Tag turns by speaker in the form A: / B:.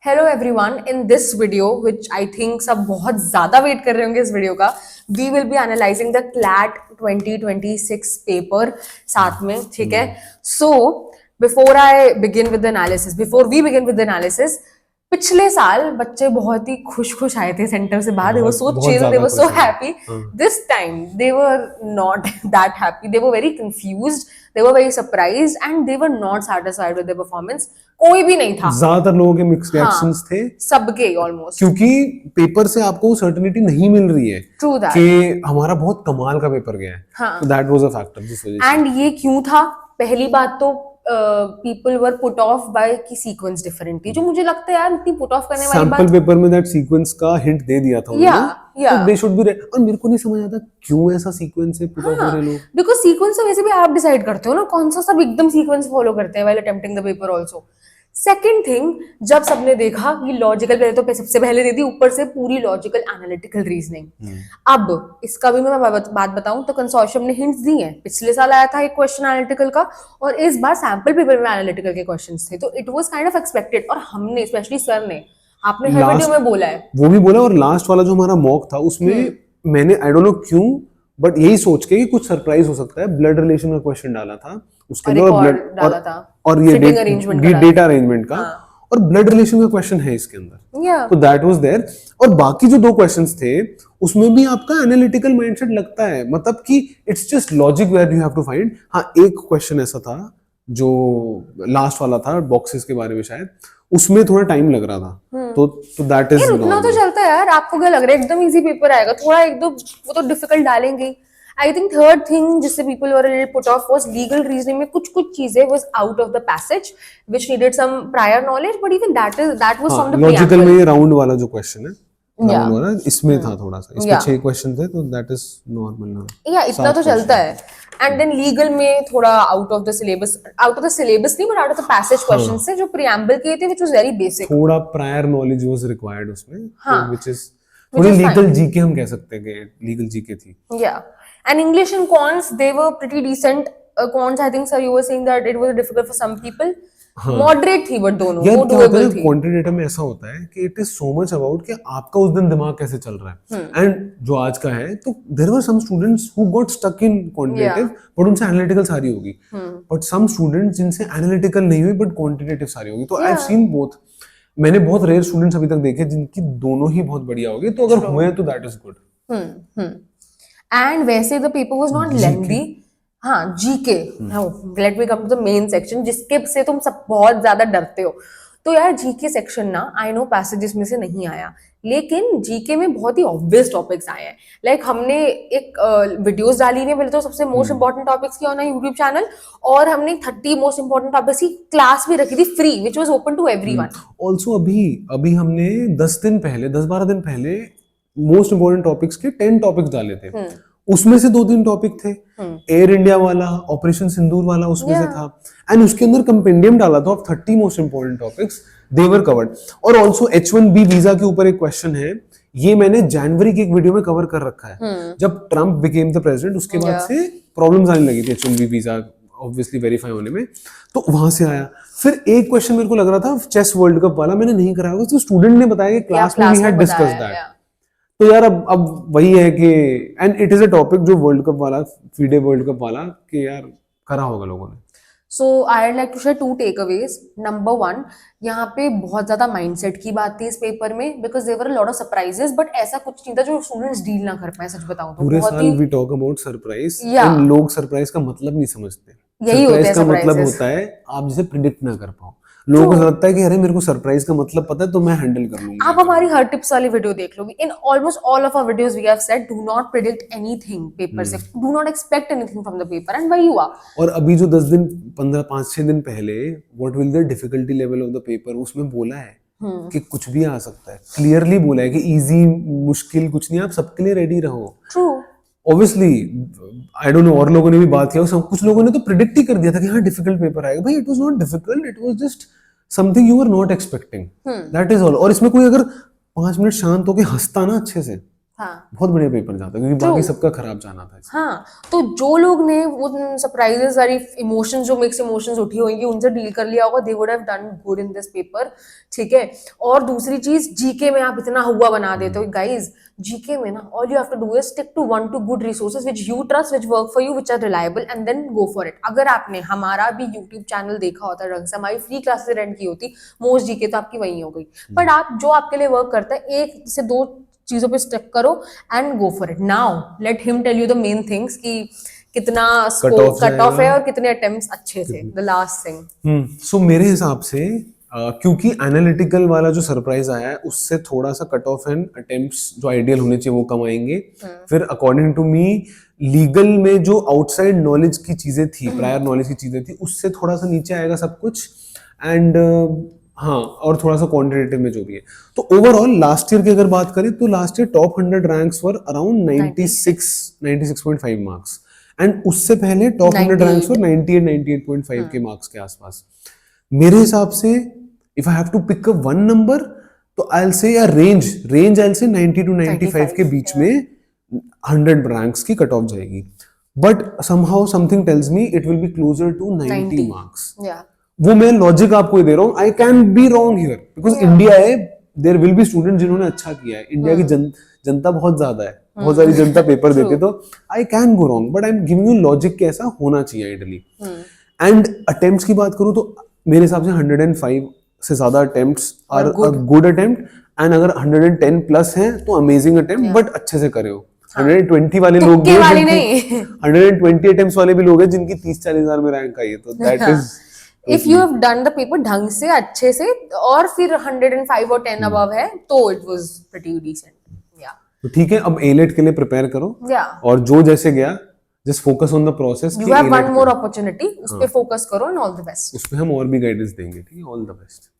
A: Hello everyone, in this video which I think सब बहुत ज्यादा वेट कर रहे होंगे इस वीडियो का, we will be analysing the CLAT 2026 paper साथ में, ठीक है। So before I begin with the analysis, before we begin with the analysis, पिछले साल बच्चे बहुत ही खुश आए थे सेंटर से बाहर. They were so chill, they were so happy. This time they were not that happy. They were very confused, they were very surprised and they were not satisfied with their performance. कोई भी नहीं था.
B: ज्यादातर लोगों के mixed reactions थे,
A: सबके almost,
B: क्योंकि पेपर से आपको सर्टेनिटी नहीं मिल रही है कि हमारा बहुत कमाल का पेपर गया है.
A: हाँ.
B: So that was a factor जिस वजह से.
A: एंड ये क्यों था? पहली बात तो people were put off by की सीक्वेंस डिफरेंट थी, जो मुझे लगता है यार इतनी पुट ऑफ करने वाली बात.
B: सैंपल पेपर में दैट सीक्वेंस का हिंट दे दिया था उन्होंने, तो दे शुड बी. और मेरे को नहीं समझ आता क्यों ऐसा सीक्वेंस है पुट ऑफ हो रहे लोग.
A: बिकॉज़ सीक्वेंस तो वैसे भी आप डिसाइड करते हो ना, कौन सा सब एकदम सीक्वेंस फॉलो करते हैं while attempting the paper also. Second thing, जब सबने देखा कि लॉजिकल, पहले तो सबसे पहले दे दी, ऊपर से पूरी लॉजिकल एनालिटिकल रीजनिंग. अब इसका भी मैं बात बताऊं तो कंसोर्शियम ने हिंट्स दी हैं. पिछले साल आया था एक क्वेश्चन एनालिटिकल का, और इस बार सैंपल पेपर में एनालिटिकल के क्वेश्चंस थे, तो it was kind of expected. और हमने स्पेशली सर ने, आपने हर वीडियो में बोला है,
B: वो भी बोला. और लास्ट वाला जो हमारा मॉक था उसमें मैंने आई डोंट नो क्यों, बट यही सोच के कि कुछ सरप्राइज हो सकता है, ब्लड रिलेशन का क्वेश्चन डाला था उसके अंदर, और ये डेटा अरेंजमेंट का, और ब्लड रिलेशन का क्वेश्चन है इसके अंदर. तो दैट वाज देयर. और बाकी जो दो क्वेश्चंस थे उसमें भी आपका एनालिटिकल माइंडसेट लगता है, मतलब कि it's just logic where you have to find. हाँ, एक क्वेश्चन ऐसा था जो लास्ट वाला था बॉक्सेस के बारे में, शायद उसमें थोड़ा टाइम लग रहा था. तो दैट इज
A: रुकना तो चलता है यार. आपको क्या लग रहा है एकदम इजी पेपर आएगा? थोड़ा एक दो वो तो डिफिकल्ट डालेंगे. आई थिंक थर्ड थिंग जिससे people were little put off was legal reasoning में कुछ चीजें was out of the passage which needed some prior knowledge, but even that was from the
B: logical में ये राउंड वाला जो question है, round वाला इसमें था थोड़ा सा, इसमें 6 क्वेश्चन थे, तो दैट इज नॉर्मल ना.
A: या इतना तो चलता है. एंड देन लीगल में थोड़ा आउट ऑफ द सिलेबस नहीं, but out of the passage questions से जो प्रीएम्बल के थे, व्हिच वाज वेरी बेसिक.
B: थोड़ा प्रायर नॉलेज वाज रिक्वायर्ड उसमें, व्हिच इज थोड़ी लीगल जीके हम कह सकते हैं कि लीगल जीके थी.
A: या and English and quants, they were pretty decent. Quants, I think sir you were saying that it was difficult for some people. Moderate थी, but दोनों वो doable थी.
B: क्वांटिटेटिव में ऐसा होता है कि it is so much about कि आपका उस दिन दिमाग कैसे चल रहा है. एंड जो आज का है, तो there were some students who got stuck in quantitative, but उनसे एनालिटिकल सारी होगी. बट सम स्टूडेंट्स जिनसे एनालिटिकल नहीं हुई बट क्वांटिटेटिव सारी होगी. तो आई हैव सीन बोथ. मैंने बहुत रेयर स्टूडेंट्स अभी तक देखे जिनकी दोनों ही बहुत बढ़िया होगी. तो अगर हुए तो दैट इज गुड.
A: एंड वैसे the paper was not lengthy. हाँ, GK, let me come to the main section जिसके से तुम सब बहुत ज्यादा डरते हो. तो यार जीके सेक्शन ना, आई नो पैसेजेस में से नहीं आया, लेकिन जीके में बहुत ही ऑब्वियस टॉपिक्स आए हैं. लाइक हमने एक वीडियोस डाली है पहले तो सबसे मोस्ट इंपॉर्टेंट टॉपिक्स की ऑन यूट्यूब चैनल, और हमने 30 मोस्ट इंपॉर्टेंट टॉपिक्स की क्लास भी रखी थी free, which was open to everyone.
B: Also अभी हमने 10-12 दिन पहले मोस्ट इंपोर्टेंट टॉपिक्स के 10 टॉपिक्स डाले थे. उसमें से 2-3 टॉपिक थे. एयर इंडिया वाला, ऑपरेशन सिंदूर वाला उसमें से था. एंड उसके अंदर कंपेंडियम डाला था of 30 most important topics, they were covered. और आल्सो H1B वीजा के ऊपर एक क्वेश्चन है, ये मैंने जनवरी की एक वीडियो में कवर कर रखा है. जब ट्रम्प बिकेम द प्रेसिडेंट, उसके बाद से प्रॉब्लम्स आने लगी थी H1B वीजा ऑब्वियसली वेरीफाई होने में, तो वहां से आया. फिर एक क्वेश्चन मेरे को लग रहा था चेस वर्ल्ड कप वाला, मैंने नहीं कराया होगा, तो स्टूडेंट ने बताया कि क्लास में वी हैड डिस्कस्ड दैट. तो यार अब वही है कि, and it is a topic जो वर्ल्ड कप वाला, फीडे वर्ल्ड कप वाला, कि यार करा होगा लोगों ने.
A: So I would like to share 2 takeaways. Number 1, यहाँ पे बहुत ज्यादा माइंडसेट की बात थी इस पेपर में, because there were a lot of surprises, but ऐसा कुछ नहीं था जो स्टूडेंट्स डील ना कर पाए. सच बताऊं तो
B: पूरे साल we talk about surprise, and लोग सरप्राइज का मतलब नहीं समझते.
A: यही होता है,
B: सरप्राइज का मतलब होता है आप जिसे प्रिडिक्ट ना कर पाओ. लोगों को लगता है कि अरे मेरे को सरप्राइज का मतलब पता है तो मैं हैंडल कर लूंगा.
A: आप हमारी हर टिप्स वाली वीडियो देख लो. In almost all of our videos we have said do not predict anything paper से, do not expect anything from the paper, and why you are.
B: और अभी जो 10 दिन 5-6 दिन पहले what will the difficulty level of the paper, उसमें बोला है कि कुछ भी आ सकता है. क्लियरली बोला है कि इजी मुश्किल कुछ नहीं, आप सबके लिए रेडी रहो.
A: True.
B: Obviously I don't know और लोगों ने भी बात किया, सब कुछ लोगों ने तो प्रेडिक्ट ही कर दिया था कि हाँ डिफिकल्ट पेपर आएगा. भाई it was not difficult, it was just something you were not expecting, that is all. और इसमें कोई अगर 5 मिनट शांत होकर हंसता ना अच्छे से,
A: हाँ
B: बहुत बढ़िया पेपर जाता क्योंकि बाकी सबका खराब जाना था।
A: हाँ, तो जो लोग ने वो सरप्राइजेस वाली इमोशंस, जो मिक्स इमोशंस उठी होंगी, उनसे डील कर लिया होगा, they would have done good in this paper, ठीक है। और दूसरी चीज, जीके में आप इतना हुआ बना देते हो गाइज। जीके में ना all you have to do is stick to 1 to good resources which you trust, which work for you, which are reliable, and then go for it. अगर आपने हमारा भी यूट्यूब चैनल देखा होता ढंग से, हमारी फ्री क्लासेस अटेंड की होती, मोस्ट जीके तो आपकी वही हो गई। बट आप जो आपके लिए वर्क करता है, 1 से 2 चीजों पे स्टेप करो and go for it. Now let him tell you the main things कि कितना स्कोर कट ऑफ है और कितने अटेम्प्ट्स अच्छे थे, द लास्ट थिंग।
B: सो मेरे हिसाब से क्योंकि एनालिटिकल वाला जो सरप्राइज आया है उससे थोड़ा सा कट ऑफ एंड अटेम्प्ट्स जो आइडियल होने चाहिए वो कम आएंगे। फिर अकॉर्डिंग टू मी लीगल में जो आउटसाइड नॉलेज की चीजें थी, प्रायर नॉलेज की चीजें थी, उससे थोड़ा सा नीचे आएगा सब कुछ। एंड हाँ, और थोड़ा सा क्वांटिटेटिव में जो भी है। तो ओवरऑल लास्ट ईयर की अगर बात करें तो last year top 100 ranks were around 96.5 marks, and उससे पहले टॉप 100 रैंक्स वर 98.5 के मार्क्स के आसपास। मेरे हिसाब से if I have to pick up one number तो आई विल से या range I will say 90 to 95 के बीच में 100 रैंक्स की कट ऑफ जाएगी। But somehow something tells me it will be closer to 90 marks. वो मैं लॉजिक आपको ही दे रहा हूँ, I can be wrong here because India है, देयर विल बी स्टूडेंट जिन्होंने अच्छा किया है। इंडिया की जनता बहुत ज्यादा है, बहुत सारी जनता पेपर देती है, तो I can go wrong, but I am giving you logic के ऐसा होना चाहिए आइडियली। एंड अटेम्प्ट्स की बात करूँ तो मेरे हिसाब से 105 से ज्यादा attempts are a good attempt, and अगर 110 प्लस हैं तो अमेजिंग अटेम्प्ट, बट अच्छे से करे हो। 120 वाले लोग भी 120 अटेम्प्ट्स वाले भी लोग हैं जिनकी 30-40 हजार में रैंक आई है, तो that is
A: if you have done the paper ढंग से, अच्छे से, और फिर 105 और 10 अबव है तो इट वाज प्रीटी डिसेंट। या
B: तो ठीक है, अब एलेट के लिए प्रिपेयर करो, और जो जैसे गया just focus on the process.
A: You have one more opportunity, उस पे फोकस करो, एंड ऑल द बेस्ट।
B: उस पे हम और भी गाइडेंस देंगे, ठीक है। All the best.